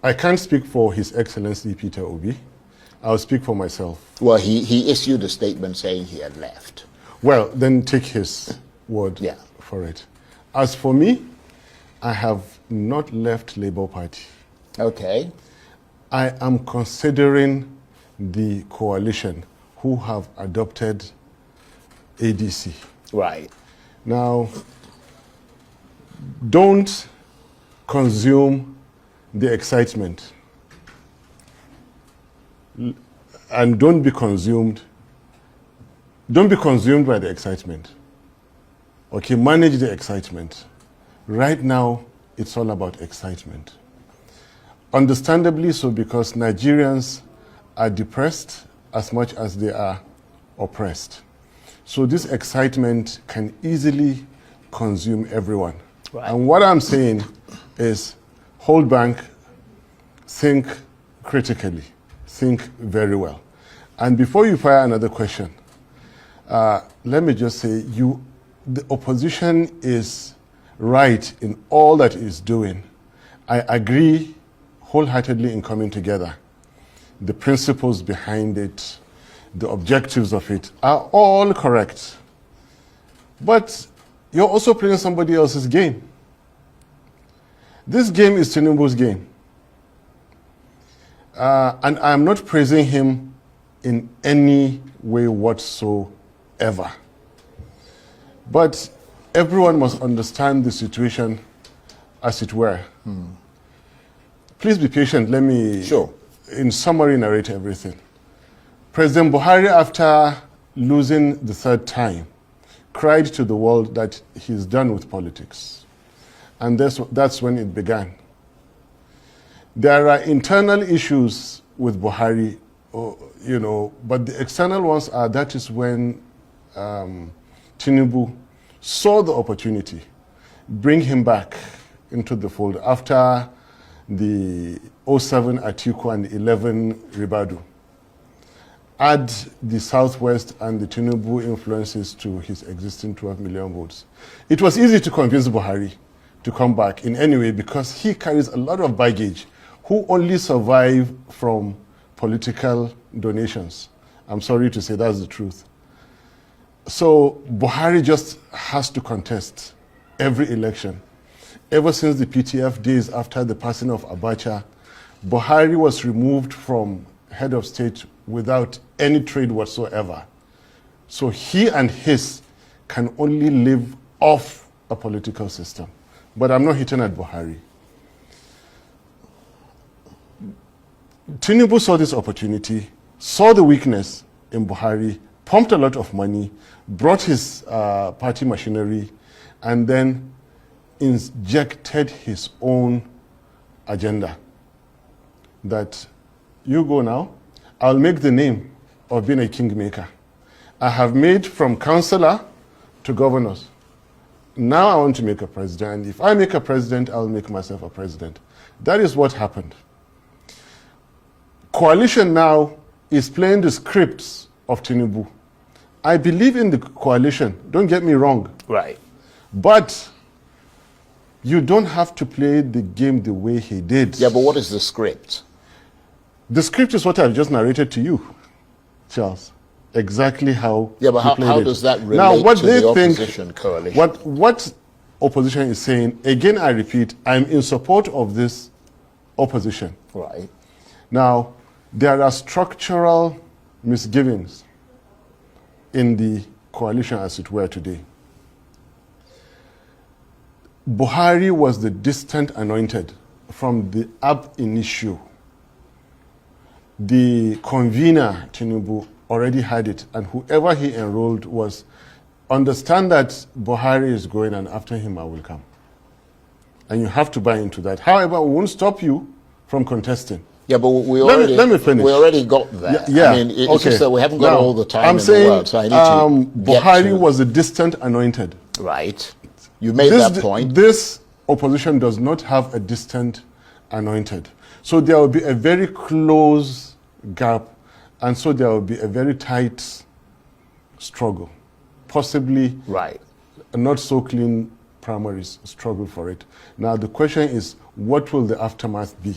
I can't speak for His Excellency Peter Obi. I'll speak for myself. Well, he issued a statement saying he had left. Well, then take his word for it. As for me, I have not left Labour Party. Okay. I am considering the coalition who have adopted ADC. Right. Now, don't consume the excitement. And don't be consumed by the excitement. Okay, manage the excitement. Right now, it's all about excitement. Understandably so, because Nigerians are depressed as much as they are oppressed. So this excitement can easily consume everyone. Right. And what I'm saying is hold back, think critically, think very well. And before you fire another question, let me just say the opposition is right in all that it is doing. I agree wholeheartedly in coming together. The principles behind it, the objectives of it are all correct. But you're also playing somebody else's game. This game is Tinubu's game. And I'm not praising him in any way whatsoever. But everyone must understand the situation as it were. Please be patient. Let me, in summary, narrate everything. President Buhari, after losing the third time, cried to the world that he's done with politics. And that's when it began. There are internal issues with Buhari, but the external ones are, that is when Tinubu saw the opportunity, bring him back into the fold after the 07 Atiku and the 11 Ribadu. Add the Southwest and the Tinubu influences to his existing 12 million votes. It was easy to convince Buhari to come back in any way because he carries a lot of baggage, who only survive from political donations. I'm sorry to say that's the truth. So Buhari just has to contest every election. Ever since the PTF days after the passing of Abacha, Buhari was removed from head of state without any trade whatsoever. So he and his can only live off a political system. But I'm not hitting at Buhari. Tinubu saw this opportunity, saw the weakness in Buhari, pumped a lot of money, brought his party machinery, and then injected his own agenda. That you go now, I'll make the name of being a kingmaker. I have made from councillor to governors. Now I want to make a president, and if I make a president, I'll make myself a president. That is what happened. Coalition now is playing the scripts of Tinubu. I believe in the coalition, don't get me wrong. Right. But you don't have to play the game the way he did. Yeah, but what is the script? The script is what I've just narrated to you, Charles. Exactly how. Yeah, but how does that relate now, what to the opposition coalition? What opposition is saying, again I repeat, I'm in support of this opposition. Right. Now, there are structural misgivings in the coalition as it were today. Buhari was the distant anointed from the ab initio. The convener, Tinubu, already had it, and whoever he enrolled was, understand that Buhari is going and after him I will come. And you have to buy into that. However, we won't stop you from contesting. Yeah, but let me finish. We already got there. Yeah, I mean, it's just that we haven't got all the time in the world, so I need to Buhari was a distant anointed. Right. You made that point. This opposition does not have a distant anointed. So there will be a very close gap, and so there will be a very tight struggle. Possibly a not so clean primaries struggle for it. Now the question is, what will the aftermath be?